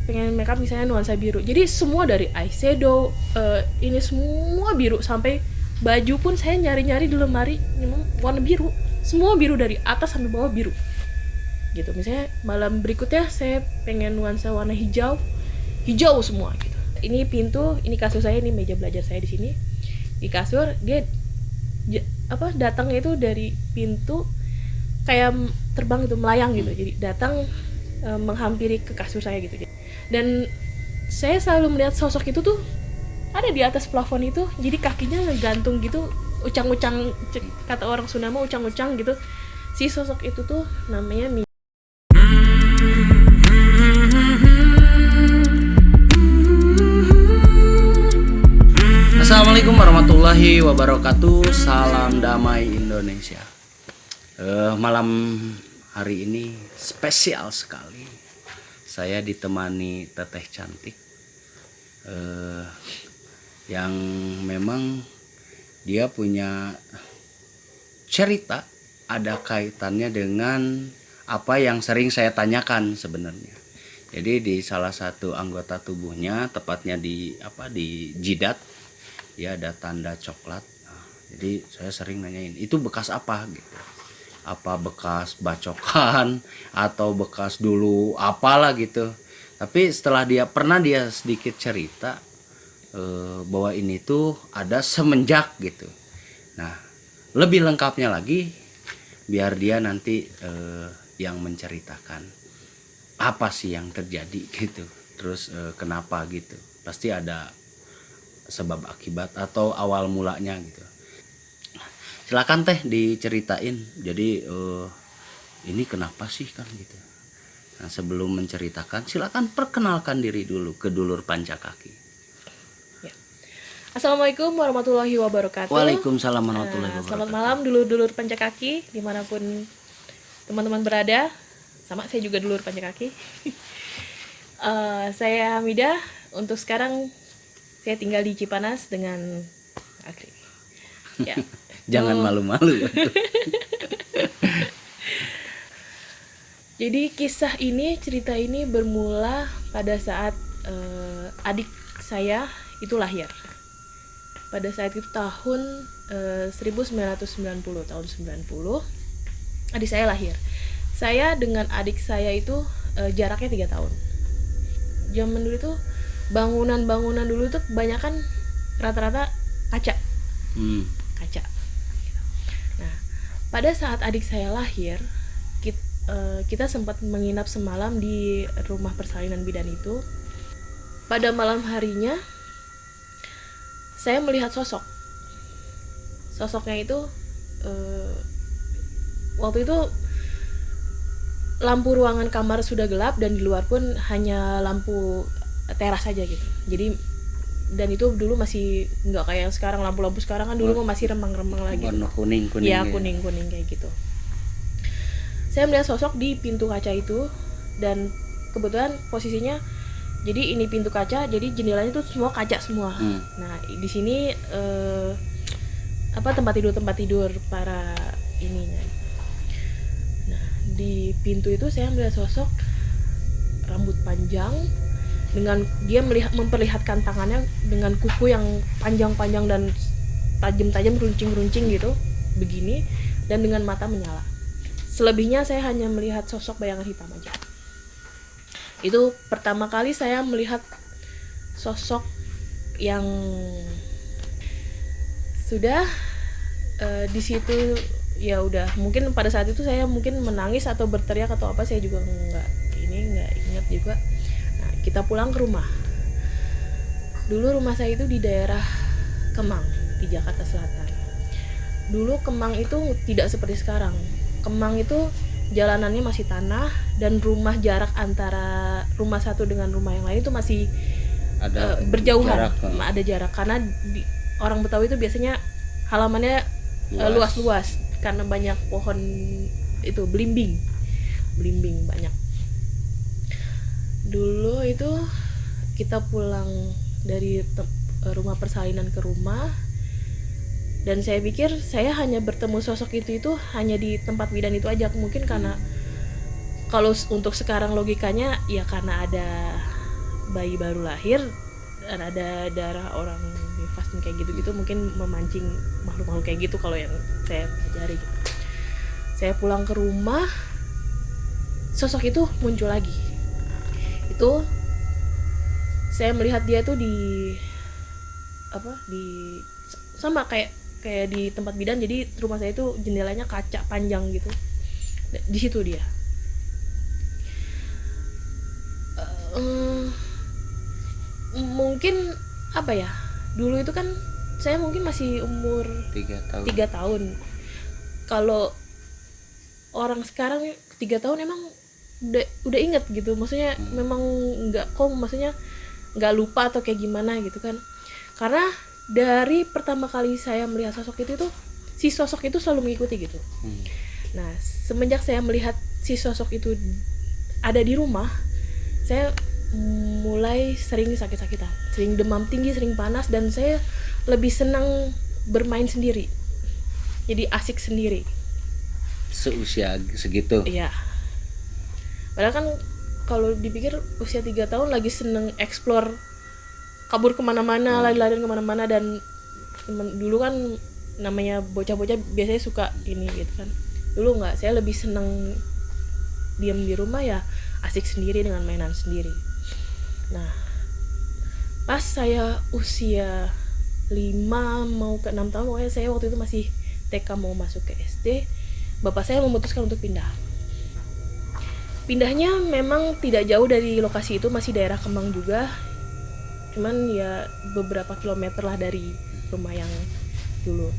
pengen makeup misalnya nuansa biru, jadi semua dari eyeshadow, ini semua biru, sampai baju pun saya nyari-nyari di lemari memang warna biru, semua biru dari atas sampai bawah biru gitu. Misalnya malam berikutnya saya pengen nuansa warna hijau, hijau semua gitu. Ini pintu, ini kasur saya, ini meja belajar saya di sini. Di kasur dia datangnya itu dari pintu kayak terbang gitu, melayang gitu. Jadi datang menghampiri ke kasur saya gitu. Dan saya selalu melihat sosok itu tuh ada di atas plafon itu, jadi kakinya ngegantung gitu, ucang-ucang, kata orang Sunda mah ucang-ucang gitu. Si sosok itu tuh namanya Assalamualaikum warahmatullahi wabarakatuh. Salam damai Indonesia. Malam hari ini spesial sekali. Saya ditemani teteh cantik yang memang dia punya cerita, ada kaitannya dengan apa yang sering saya tanyakan sebenarnya. Jadi di salah satu anggota tubuhnya, tepatnya di jidat, ya ada tanda coklat. Jadi saya sering nanyain, itu bekas apa gitu? Apa bekas bacokan atau bekas dulu apalah gitu. Tapi setelah dia sedikit cerita bahwa ini tuh ada semenjak gitu. Nah, lebih lengkapnya lagi biar dia nanti yang menceritakan apa sih yang terjadi gitu. Terus kenapa gitu. Pasti ada sebab akibat atau awal mulanya gitu. Silakan teh diceritain. Jadi ini kenapa sih kan gitu. Nah, sebelum menceritakan silakan perkenalkan diri dulu ke dulur Pancakaki. ya. Assalamualaikum warahmatullahi wabarakatuh. Waalaikumsalam warahmatullahi wabarakatuh. Selamat malam dulur-dulur Pancakaki dimanapun teman-teman berada. Sama saya juga dulur Pancakaki. Saya Hamidah. Untuk sekarang saya tinggal di Cipanas dengan Akri. Ya. Jangan malu-malu. Jadi cerita ini bermula pada saat adik saya itu lahir. Pada saat itu tahun 1990, tahun 90, adik saya lahir. Saya dengan adik saya itu jaraknya 3 tahun. Zaman dulu itu bangunan dulu itu kebanyakan rata-rata kaca. Kaca. Nah, pada saat adik saya lahir, kita sempat menginap semalam di rumah persalinan bidan itu. Pada malam harinya, saya melihat sosoknya itu waktu itu lampu ruangan kamar sudah gelap dan di luar pun hanya lampu teras saja gitu. Jadi dan itu dulu masih nggak kayak sekarang, lampu-lampu sekarang kan dulu masih remang-remang lagi. Warna kuning ya kuning kayak gitu. Saya melihat sosok di pintu kaca itu dan kebetulan posisinya, jadi ini pintu kaca, jadi jendelanya itu semua kaca semua. Nah di sini tempat tidur para ininya. Nah di pintu itu saya melihat sosok rambut panjang, dengan dia memperlihatkan tangannya dengan kuku yang panjang-panjang dan tajam-tajam, runcing-runcing gitu begini, dan dengan mata menyala. Selebihnya saya hanya melihat sosok bayangan hitam aja. Itu pertama kali saya melihat sosok yang sudah di situ ya udah, mungkin pada saat itu saya mungkin menangis atau berteriak atau apa, saya juga nggak ingat juga. Kita pulang ke rumah. Dulu rumah saya itu di daerah Kemang, di Jakarta Selatan. Dulu Kemang itu tidak seperti sekarang. Kemang itu jalanannya masih tanah dan rumah jarak antara rumah satu dengan rumah yang lain itu masih ada berjauhan. Ada jarak karena orang Betawi itu biasanya halamannya luas-luas karena banyak pohon itu belimbing banyak. Dulu itu kita pulang dari rumah persalinan ke rumah, dan saya pikir saya hanya bertemu sosok itu hanya di tempat bidan itu aja. Mungkin karena kalau untuk sekarang logikanya ya karena ada bayi baru lahir dan ada darah orang nifas kayak gitu-gitu, mungkin memancing makhluk-makhluk kayak gitu kalau yang saya pelajari gitu. Saya pulang ke rumah, sosok itu muncul lagi. Itu saya melihat dia tuh di sama kayak di tempat bidan. Jadi rumah saya itu jendelanya kaca panjang gitu. Di situ dia. Mungkin apa ya? Dulu itu kan saya mungkin masih umur 3 tahun. Kalau orang sekarang 3 tahun emang udah inget gitu. Maksudnya memang maksudnya nggak lupa atau kayak gimana gitu kan. Karena dari pertama kali saya melihat sosok itu tuh, si sosok itu selalu mengikuti gitu. Nah, semenjak saya melihat si sosok itu ada di rumah, saya mulai sering sakit-sakitan, sering demam tinggi, sering panas, dan saya lebih senang bermain sendiri. Jadi asik sendiri. Seusia segitu? Iya. Padahal kan kalau dipikir usia 3 tahun lagi seneng explore, kabur kemana-mana, lari-larian kemana-mana. Dan dulu kan namanya bocah-bocah biasanya suka ini gitu kan. Dulu nggak, saya lebih seneng diam di rumah, ya asik sendiri dengan mainan sendiri. Nah, pas saya usia 5 mau ke 6 tahun, pokoknya saya waktu itu masih TK mau masuk ke SD, bapak saya memutuskan untuk pindah. Pindahnya memang tidak jauh dari lokasi itu, masih daerah Kemang juga, cuman ya beberapa kilometer lah dari rumah yang dulu.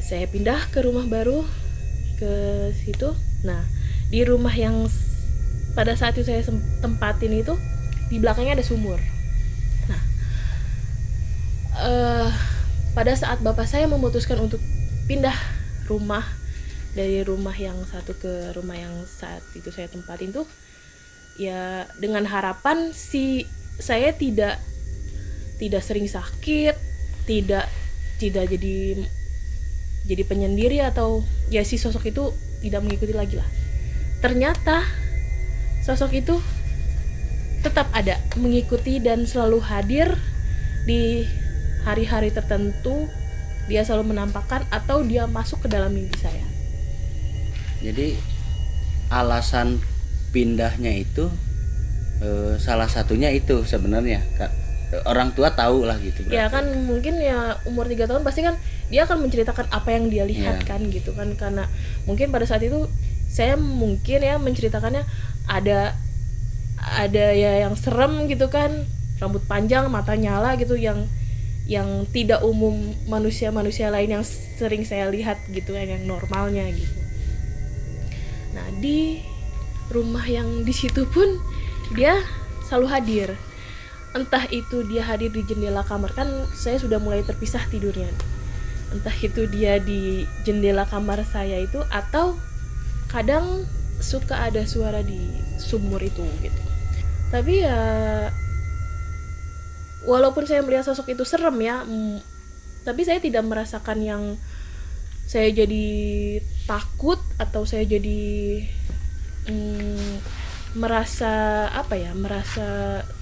Saya pindah ke rumah baru, ke situ. Nah, di rumah yang pada saat itu saya tempatin itu, di belakangnya ada sumur. Nah, pada saat bapak saya memutuskan untuk pindah rumah dari rumah yang satu ke rumah yang saat itu saya tempatin tuh, ya dengan harapan saya tidak sering sakit, tidak jadi penyendiri, atau ya si sosok itu tidak mengikuti lagi lah. Ternyata sosok itu tetap ada, mengikuti dan selalu hadir di hari-hari tertentu. Dia selalu menampakkan atau dia masuk ke dalam mimpi saya. Jadi alasan pindahnya itu salah satunya itu sebenarnya orang tua tahu lah gitu berarti. Ya kan mungkin ya umur 3 tahun pasti kan dia akan menceritakan apa yang dia lihat kan gitu kan. Karena mungkin pada saat itu saya mungkin ya menceritakannya ada ya yang serem gitu kan, rambut panjang, mata nyala gitu, yang tidak umum manusia lain yang sering saya lihat gitu kan, yang normalnya gitu. Nah, di rumah yang di situ pun dia selalu hadir. Entah itu dia hadir di jendela kamar, kan saya sudah mulai terpisah tidurnya. Entah itu dia di jendela kamar saya itu, atau kadang suka ada suara di sumur itu gitu. Tapi ya walaupun saya melihat sosok itu serem ya, tapi saya tidak merasakan yang saya jadi takut atau saya jadi merasa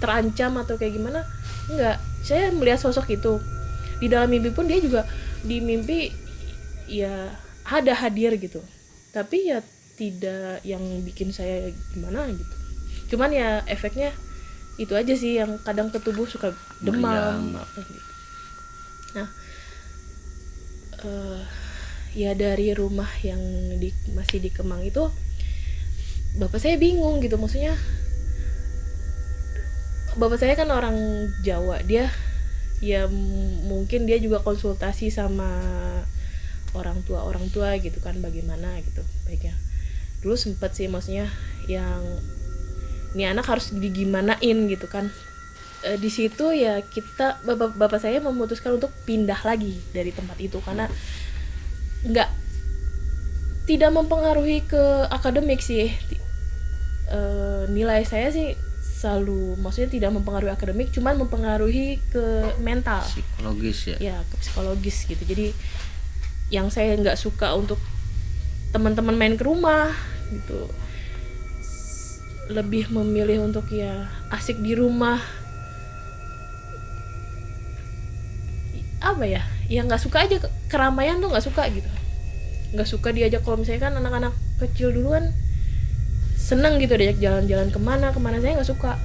terancam atau kayak gimana. Enggak, saya melihat sosok itu di dalam mimpi pun, dia juga di mimpi ya ada hadir gitu, tapi ya tidak yang bikin saya gimana gitu. Cuman ya efeknya itu aja sih, yang kadang ke tubuh suka demam gitu. Nah, ya dari rumah yang masih di Kemang itu, bapak saya bingung gitu. Maksudnya bapak saya kan orang Jawa, dia ya mungkin dia juga konsultasi sama orang tua gitu kan, bagaimana gitu baiknya. Dulu sempet sih, maksudnya yang ini anak harus digimanain gitu kan. Di situ ya bapak saya memutuskan untuk pindah lagi dari tempat itu, karena tidak mempengaruhi ke akademik sih. Nilai saya sih selalu, maksudnya tidak mempengaruhi akademik, cuman mempengaruhi ke mental, psikologis ya ke psikologis gitu. Jadi yang saya nggak suka untuk teman-teman main ke rumah gitu, lebih memilih untuk ya asik di rumah, apa ya, nggak suka aja keramaian tuh, nggak suka gitu, nggak suka diajak. Kalau misalnya kan anak-anak kecil dulu kan seneng gitu diajak jalan-jalan kemana, saya nggak suka.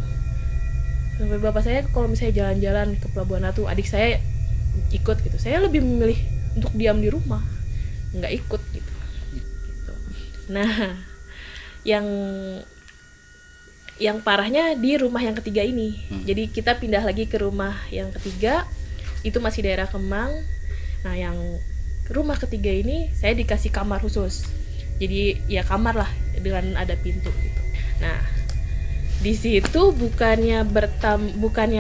Sampai bapak saya kalau misalnya jalan-jalan ke Pelabuhan Ratu, adik saya ikut gitu, saya lebih memilih untuk diam di rumah, nggak ikut gitu. Nah, yang parahnya di rumah yang ketiga ini. Jadi kita pindah lagi ke rumah yang ketiga, itu masih daerah Kemang. Nah, yang rumah ketiga ini saya dikasih kamar khusus. Jadi ya kamar lah dengan ada pintu gitu. Nah, di situ bukannya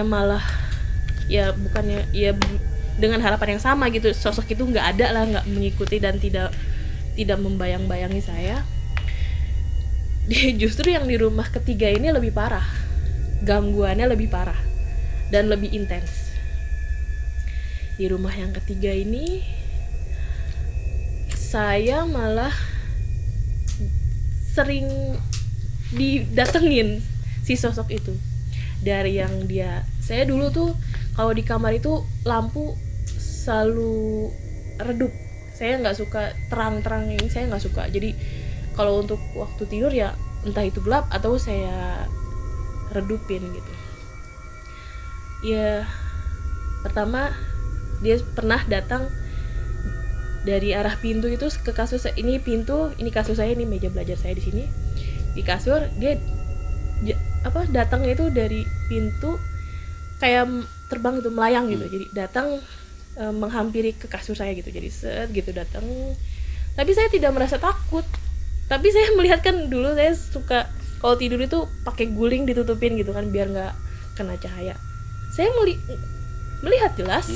malah ya bukannya ya dengan harapan yang sama gitu, sosok itu nggak ada lah, nggak mengikuti dan tidak membayang-bayangi saya. Justru yang di rumah ketiga ini lebih parah, gangguannya lebih parah dan lebih intens. Di rumah yang ketiga ini saya malah sering didatengin si sosok itu. Dari yang saya dulu tuh kalau di kamar itu lampu selalu redup, saya nggak suka terang-terang, ini saya nggak suka. Jadi kalau untuk waktu tidur ya entah itu gelap atau saya redupin gitu. Ya pertama dia pernah datang dari arah pintu itu ke kasur. Ini pintu, ini kasur saya, ini meja belajar saya di sini. Di kasur dia datangnya itu dari pintu kayak terbang gitu, melayang gitu. Jadi datang menghampiri ke kasur saya gitu. Jadi set gitu datang. Tapi saya tidak merasa takut. Tapi saya melihat kan dulu saya suka kalau tidur itu pakai guling ditutupin gitu kan biar nggak kena cahaya. Saya melihat jelas,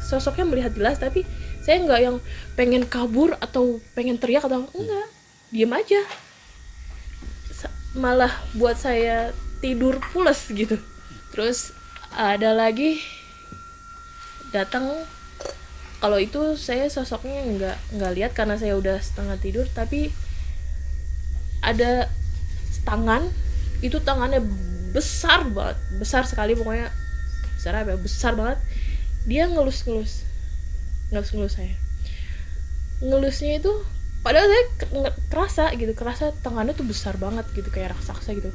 sosoknya melihat jelas, tapi saya nggak yang pengen kabur atau pengen teriak atau enggak, diam aja. Malah buat saya tidur pules gitu. Terus ada lagi datang, kalau itu saya sosoknya nggak lihat karena saya udah setengah tidur, tapi ada tangan, itu tangannya besar banget, besar sekali pokoknya, besar banget. Dia ngelus saya. Ngelusnya itu padahal saya kerasa tangannya tuh besar banget gitu, kayak raksasa gitu.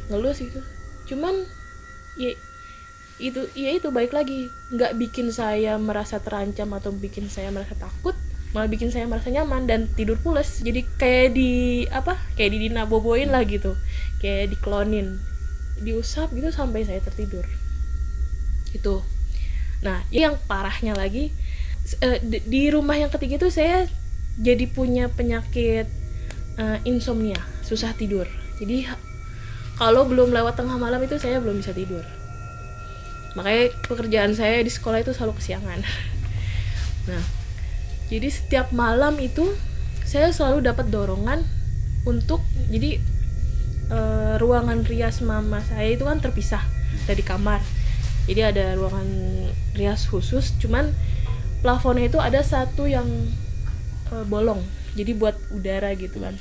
Ngelus gitu. Cuman ya itu balik lagi, nggak bikin saya merasa terancam atau bikin saya merasa takut, malah bikin saya merasa nyaman dan tidur pules. Jadi kayak dinaboboin lah gitu, kayak diklonin, diusap gitu sampai saya tertidur itu. Nah, yang parahnya lagi di rumah yang ketiga itu saya jadi punya penyakit insomnia, susah tidur. Jadi kalau belum lewat tengah malam itu saya belum bisa tidur. Makanya pekerjaan saya di sekolah itu selalu kesiangan. Nah, jadi setiap malam itu saya selalu dapat dorongan untuk, jadi ruangan rias mama saya itu kan terpisah dari kamar. Jadi ada ruangan rias khusus, cuman plafonnya itu ada satu yang bolong. Jadi buat udara gitu kan.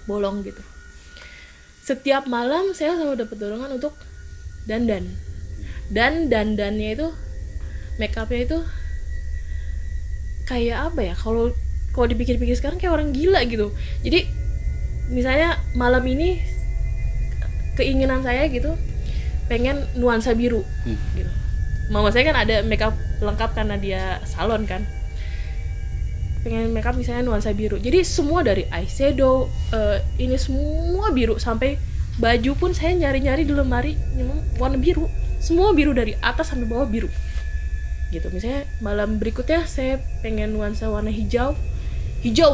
Bolong gitu. Setiap malam saya selalu dapat dorongan untuk dandan. Dan dandannya itu, make upnya itu kayak apa ya, kalau dipikir-pikir sekarang kayak orang gila gitu. Jadi misalnya malam ini keinginan saya gitu pengen nuansa biru gitu. Mama saya kan ada make up lengkap karena dia salon kan, pengen make up misalnya nuansa biru. Jadi semua dari eyeshadow ini semua biru, sampai baju pun saya nyari-nyari di lemari warna biru, semua biru dari atas sampai bawah biru gitu. Misalnya malam berikutnya saya pengen nuansa warna hijau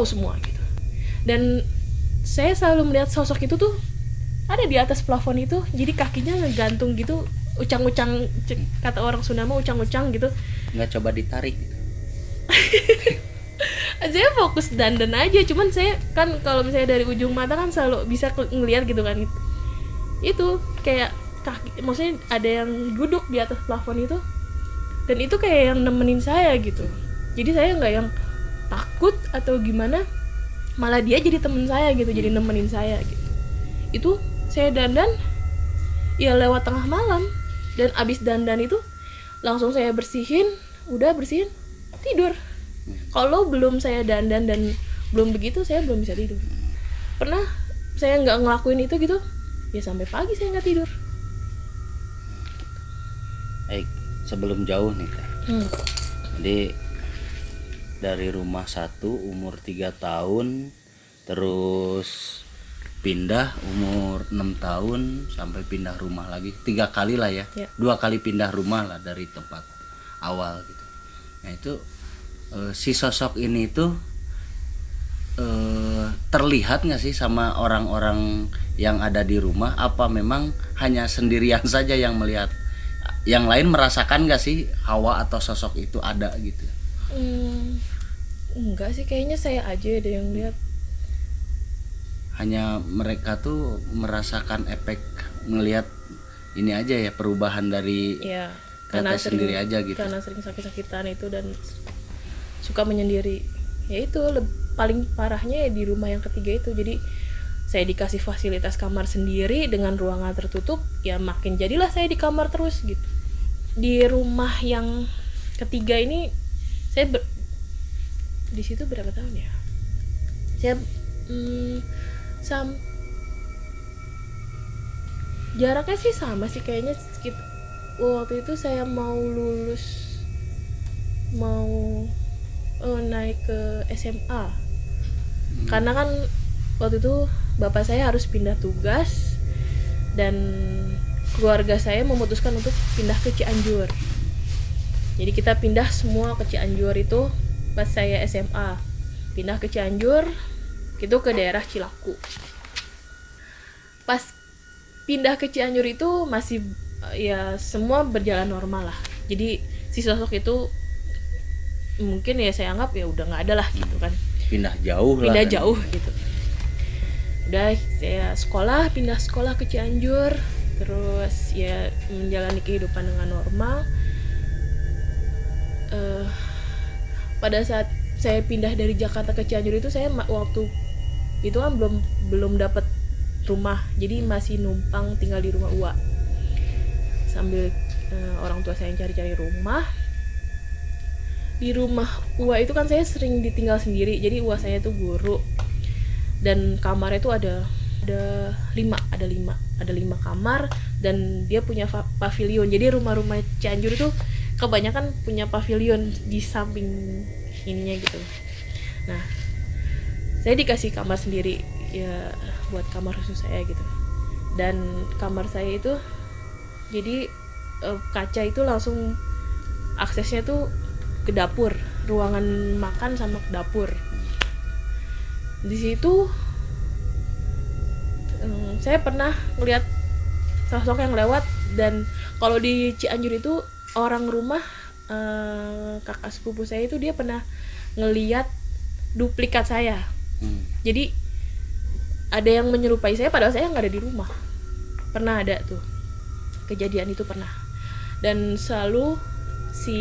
semua gitu. Dan saya selalu melihat sosok itu tuh ada di atas plafon itu, jadi kakinya ngegantung gitu, ucang-ucang, kata orang Sunda mah ucang-ucang gitu. Nggak coba ditarik gitu. Saya fokus dandan aja, cuman saya kan kalau misalnya dari ujung mata kan selalu bisa ngelihat gitu kan. Itu kayak kaki, maksudnya ada yang duduk di atas plafon itu, dan itu kayak yang nemenin saya gitu. Jadi saya nggak yang takut atau gimana, malah dia jadi temen saya gitu, jadi nemenin saya gitu. Itu saya dandan ya lewat tengah malam, dan abis dandan itu langsung saya bersihin, udah bersihin tidur. Kalau belum saya dandan dan belum begitu, saya belum bisa tidur. Pernah saya nggak ngelakuin itu gitu ya sampai pagi saya nggak tidur. Baik, sebelum jauh nih Teh. Jadi dari rumah satu umur 3 tahun, terus pindah umur 6 tahun, sampai pindah rumah lagi 3 kali lah ya. 2 kali pindah rumah lah dari tempat awal gitu. Nah itu si sosok ini tuh terlihat nggak sih sama orang-orang yang ada di rumah? Apa memang hanya sendirian saja yang melihat? Yang lain merasakan nggak sih hawa atau sosok itu ada gitu? Enggak sih, kayaknya saya aja ada yang lihat. Hanya mereka tuh merasakan efek ngelihat ini aja ya, perubahan dari Ya, Teteh sendiri aja gitu. Karena sering sakit-sakitan itu dan suka menyendiri. Ya itu paling parahnya ya di rumah yang ketiga itu. Jadi saya dikasih fasilitas kamar sendiri dengan ruangan tertutup, ya makin jadilah saya di kamar terus gitu. Di rumah yang ketiga ini saya di situ berapa tahun ya? Saya jaraknya sih sama sih kayaknya, waktu itu saya mau lulus, mau naik ke SMA. Karena kan waktu itu bapak saya harus pindah tugas dan keluarga saya memutuskan untuk pindah ke Cianjur. Jadi kita pindah semua ke Cianjur itu pas saya SMA. Pindah ke Cianjur, itu ke daerah Cilaku. Pas pindah ke Cianjur itu masih ya semua berjalan normal lah. Jadi si sosok itu mungkin ya saya anggap ya udah nggak ada lah gitu kan. Pindah jauh lah. Pindah jauh gitu. Udah saya pindah sekolah ke Cianjur, terus ya menjalani kehidupan dengan normal. Pada saat saya pindah dari Jakarta ke Cianjur itu, saya waktu itu kan belum dapat rumah, jadi masih numpang tinggal di rumah Uwa sambil orang tua saya yang cari-cari rumah. Di rumah Uwa itu kan saya sering ditinggal sendiri, jadi Uwa saya tuh guru dan kamarnya tuh ada 5 kamar dan dia punya pavilion. Jadi rumah-rumah Cianjur itu kebanyakan punya pavilion di samping ininya gitu. Nah, saya dikasih kamar sendiri ya buat kamar khusus saya gitu. Dan kamar saya itu jadi kaca itu langsung aksesnya tuh ke dapur, ruangan makan sama ke dapur. Di situ saya pernah ngeliat sosok yang lewat, dan kalau di Cianjur itu orang rumah kakak sepupu saya itu dia pernah ngeliat duplikat saya. Jadi ada yang menyerupai saya padahal saya nggak ada di rumah. Pernah ada tuh kejadian itu, pernah. Dan selalu si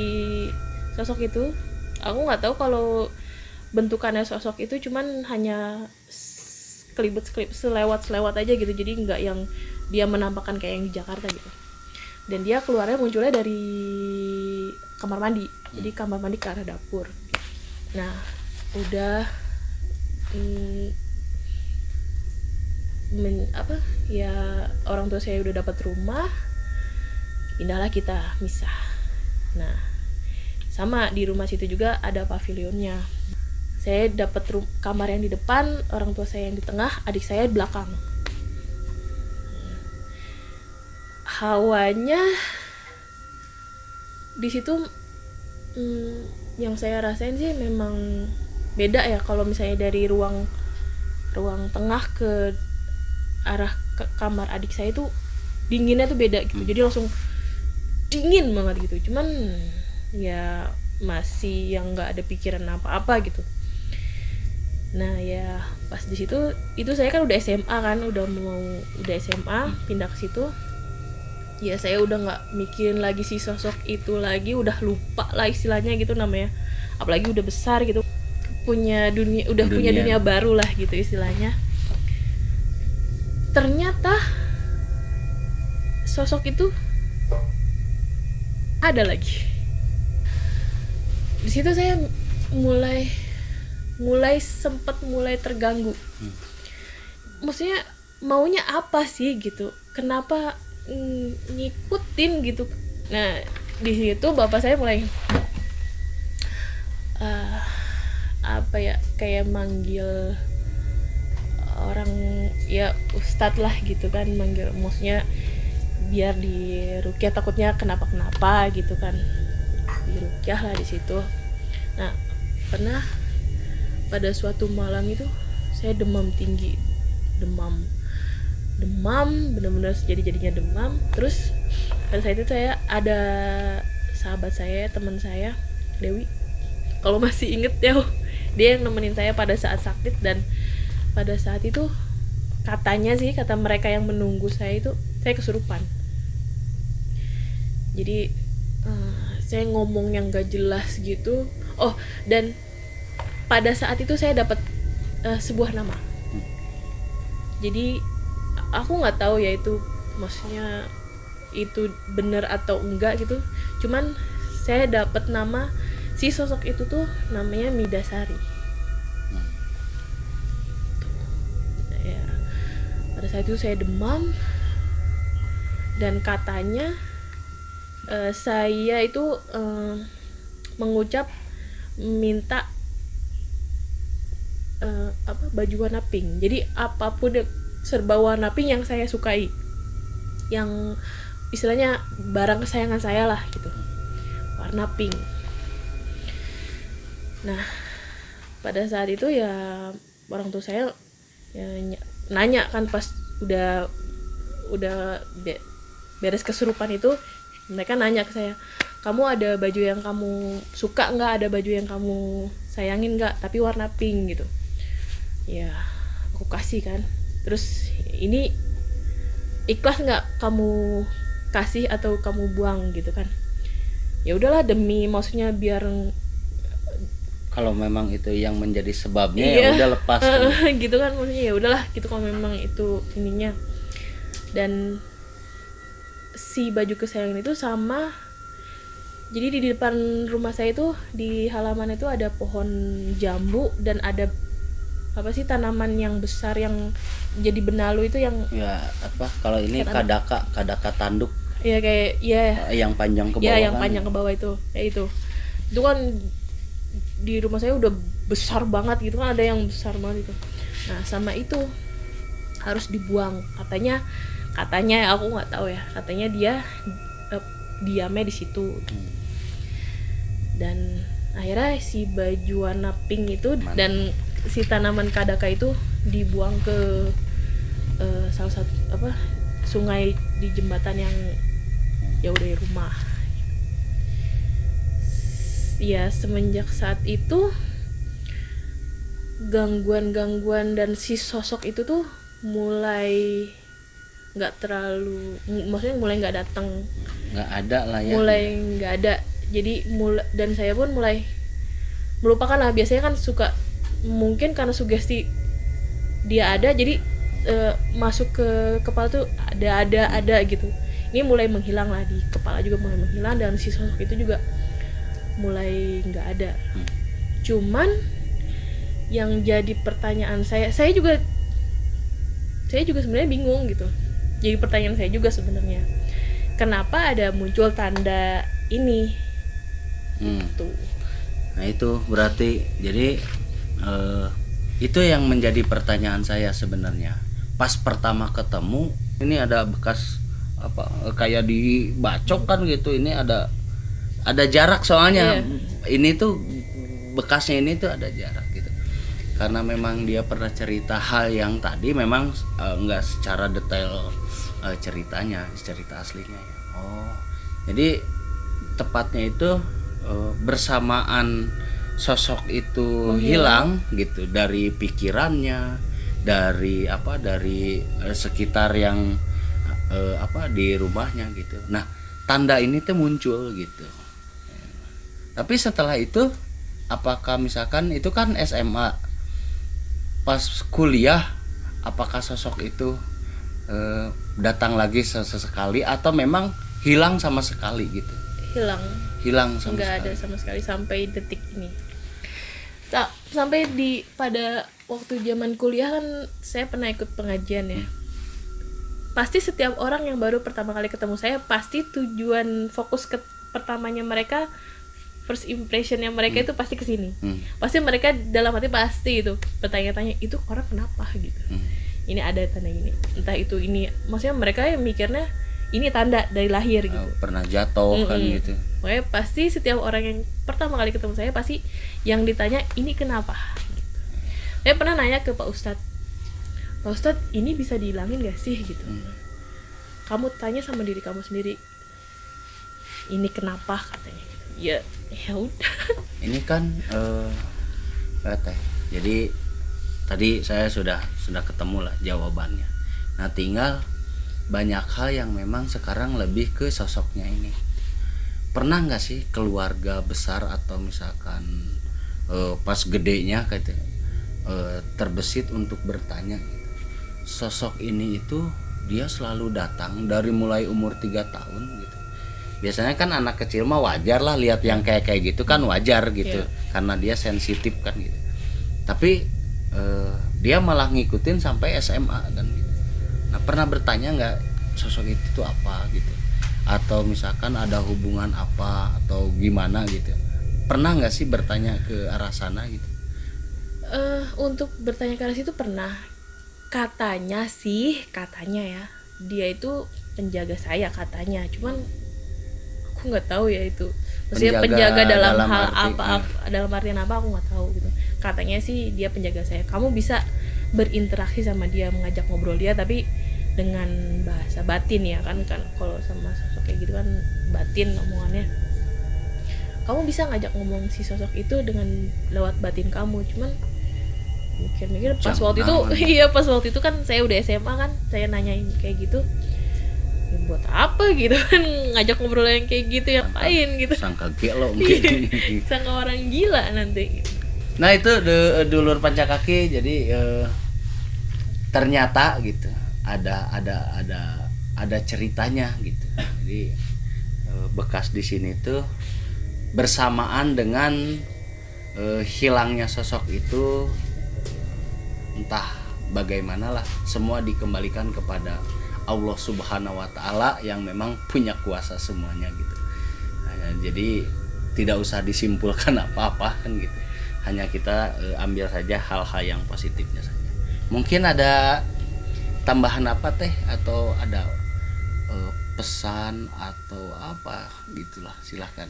sosok itu, aku nggak tahu kalau bentukannya sosok itu cuman hanya kelibet selewat aja gitu, jadi nggak yang dia menampakkan kayak yang di Jakarta gitu. Dan dia keluarnya munculnya dari kamar mandi, jadi kamar mandi ke arah dapur. Nah udah ya orang tua saya udah dapat rumah, pindahlah kita misah. Nah sama di rumah situ juga ada pavilionnya. Saya dapat kamar yang di depan, orang tua saya yang di tengah, adik saya di belakang. Hawanya di situ yang saya rasain sih memang beda ya. Kalau misalnya dari ruang tengah ke arah ke kamar adik saya itu dinginnya tuh beda gitu. Jadi langsung dingin banget gitu. Cuman ya masih yang nggak ada pikiran apa-apa gitu. Nah ya pas di situ itu saya kan udah SMA kan, udah SMA pindah ke situ. Ya saya udah nggak mikirin lagi si sosok itu lagi, udah lupa lah istilahnya gitu namanya. Apalagi udah besar gitu, punya dunia baru lah gitu istilahnya. Ternyata sosok itu ada lagi. Di situ saya mulai terganggu. Maksudnya maunya apa sih gitu? Kenapa ngikutin gitu? Nah, di situ bapak saya mulai apa ya, kayak manggil orang ya ustadz lah gitu kan, manggil, maksudnya biar dirukyah, takutnya kenapa gitu kan, dirukyah lah di situ. Nah, pernah pada suatu malam itu saya demam tinggi, demam benar-benar jadinya demam. Terus pada saat itu saya ada sahabat saya, teman saya Dewi, kalau masih inget ya, dia yang nemenin saya pada saat sakit. Dan pada saat itu katanya sih, kata mereka yang menunggu saya itu, saya kesurupan. Jadi saya ngomong yang gak jelas gitu. Oh, dan pada saat itu saya dapat sebuah nama. Jadi aku nggak tahu ya itu maksudnya itu benar atau enggak gitu. Cuman saya dapat nama, si sosok itu tuh namanya Midasari. Ya, pada saat itu saya demam dan katanya saya itu mengucap minta baju warna pink. Jadi apapun serba warna pink yang saya sukai, yang istilahnya barang kesayangan saya lah gitu, warna pink. Nah, pada saat itu ya orang tua saya ya nanya kan, pas udah beres kesurupan itu, mereka nanya ke saya, kamu ada baju yang kamu suka nggak, ada baju yang kamu sayangin nggak tapi warna pink gitu. Ya aku kasih kan. Terus ini ikhlas nggak kamu kasih atau kamu buang gitu kan. Ya udahlah, demi maksudnya biar kalau memang itu yang menjadi sebabnya, iya, ya udah lepas gitu kan, maksudnya ya udahlah gitu kalau memang itu ininya. Dan si baju kesayangan itu sama, jadi di depan rumah saya itu, di halaman itu ada pohon jambu dan ada apa sih, tanaman yang besar yang jadi benalu itu, yang ya apa kalau ini kadaka tanduk ya, kayak ya yang panjang ke bawah, ya yang kan? panjang ke bawah itu, kayak itu kan di rumah saya udah besar banget gitu kan, ada yang besar banget itu. Nah, sama itu harus dibuang katanya, aku nggak tahu ya, katanya dia diamnya di situ. Dan akhirnya si baju warna pink itu dan si tanaman kadaka itu dibuang ke salah satu sungai di jembatan yang jauh dari rumah. Ya, semenjak saat itu gangguan dan si sosok itu tuh mulai nggak terlalu, maksudnya mulai nggak datang, nggak ada lah ya, mulai nggak ada. Jadi dan saya pun mulai melupakan lah. Biasanya kan suka, mungkin karena sugesti dia ada, jadi masuk ke kepala tuh ada gitu. Ini mulai menghilang lah, di kepala juga mulai menghilang, dan si sosok itu juga mulai nggak ada. Cuman yang jadi pertanyaan saya juga sebenarnya bingung gitu. Jadi pertanyaan saya juga sebenarnya, kenapa ada muncul tanda ini? Gitu. Nah itu berarti jadi itu yang menjadi pertanyaan saya sebenarnya. Pas pertama ketemu, ini ada bekas apa kayak dibacok kan gitu. Ini ada jarak soalnya. Ini tuh bekasnya ini tuh ada jarak gitu. Karena memang dia pernah cerita hal yang tadi memang enggak secara detail ceritanya, cerita aslinya ya. Oh. Jadi tepatnya itu bersamaan sosok itu hilang gitu dari pikirannya, dari sekitar yang di rumahnya gitu. Nah, tanda ini tuh muncul gitu. Tapi setelah itu, apakah misalkan itu kan SMA, pas kuliah, apakah sosok itu datang lagi sesekali atau memang hilang sama sekali gitu? Hilang Sama nggak ada sekali. sama sekali sampai detik ini. Sampai di pada waktu zaman kuliah kan saya pernah ikut pengajian ya. Pasti setiap orang yang baru pertama kali ketemu saya, pasti tujuan fokus pertamanya mereka, first impressionnya mereka itu pasti ke sini. Pasti mereka dalam hati pasti itu bertanya-tanya, itu orang kenapa gitu. Ini ada tanda ini, entah itu ini, maksudnya mereka yang mikirnya ini tanda dari lahir gitu. Pernah jatuh kan gitu. Makanya pasti setiap orang yang pertama kali ketemu saya pasti yang ditanya ini kenapa gitu. Saya pernah nanya ke Pak Ustadz, Pak Ustadz ini bisa dihilangin gak sih gitu. Kamu tanya sama diri kamu sendiri, ini kenapa katanya gitu. Ya udah. Ini kan Teh, jadi tadi saya sudah ketemu lah jawabannya. Nah tinggal banyak hal yang memang sekarang lebih ke sosoknya ini. Pernah nggak sih keluarga besar atau misalkan pas gedenya gitu terbesit untuk bertanya gitu, sosok ini itu dia selalu datang dari mulai umur 3 tahun gitu. Biasanya kan anak kecil mah wajar lah lihat yang kayak gitu kan wajar gitu, karena dia sensitif kan gitu. Tapi dia malah ngikutin sampai SMA dan gitu. Nah pernah bertanya nggak sosok itu tuh apa gitu, atau misalkan ada hubungan apa atau gimana gitu? Pernah nggak sih bertanya ke arah sana gitu? Untuk bertanya ke arah situ pernah. Katanya ya dia itu penjaga saya katanya, cuman aku nggak tahu ya itu maksudnya penjaga dalam hal apa dalam artian apa aku nggak tahu gitu. Katanya sih dia penjaga saya, kamu bisa berinteraksi sama dia, mengajak ngobrol dia, tapi dengan bahasa batin ya kan kalau sama sosok kayak gitu kan batin omongannya. Kamu bisa ngajak ngomong si sosok itu dengan lewat batin kamu, cuman mikir-mikir pas waktu itu pas waktu itu kan saya udah SMA kan, saya nanyain kayak gitu ya buat apa gitu kan, ngajak ngobrol yang kayak gitu ngapain gitu, sangka gelo mungkin. sangka orang gila nanti. Nah itu dulur Pancakaki, jadi ternyata gitu ada ceritanya gitu. Jadi bekas di sini tuh bersamaan dengan hilangnya sosok itu, entah bagaimana lah, semua dikembalikan kepada Allah Subhanahu wa Ta'ala yang memang punya kuasa semuanya gitu. Nah, jadi tidak usah disimpulkan apa-apa kan gitu, hanya kita ambil saja hal-hal yang positifnya saja. Mungkin ada tambahan apa Teh, atau ada pesan atau apa gitulah, silahkan.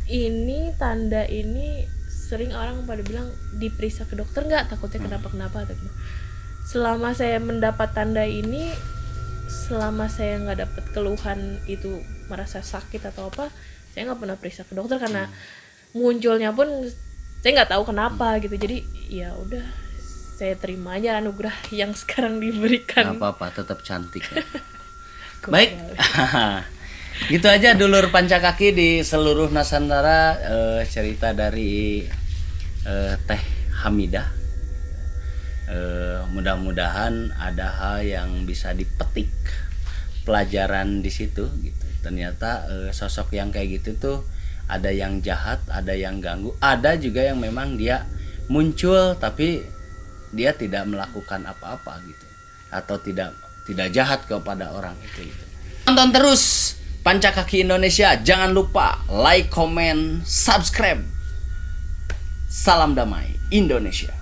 Ini tanda ini sering orang pada bilang diperiksa ke dokter nggak, takutnya kenapa atau gimana. Selama saya mendapat tanda ini, selama saya nggak dapat keluhan itu merasa sakit atau apa, saya nggak pernah periksa ke dokter karena munculnya pun saya nggak tahu kenapa gitu. Jadi ya udah, saya terima aja anugerah yang sekarang diberikan. Nggak apa-apa, tetap cantik ya. Baik. Gitu aja dulur Pancakaki di seluruh Nusantara, cerita dari Teh Hamidah. Mudah-mudahan ada hal yang bisa dipetik pelajaran di situ gitu. Ternyata sosok yang kayak gitu tuh ada yang jahat, ada yang ganggu, ada juga yang memang dia muncul tapi dia tidak melakukan apa-apa gitu, atau tidak jahat kepada orang itu gitu. Tonton terus Pancakaki Indonesia, jangan lupa like, comment, subscribe. Salam damai Indonesia.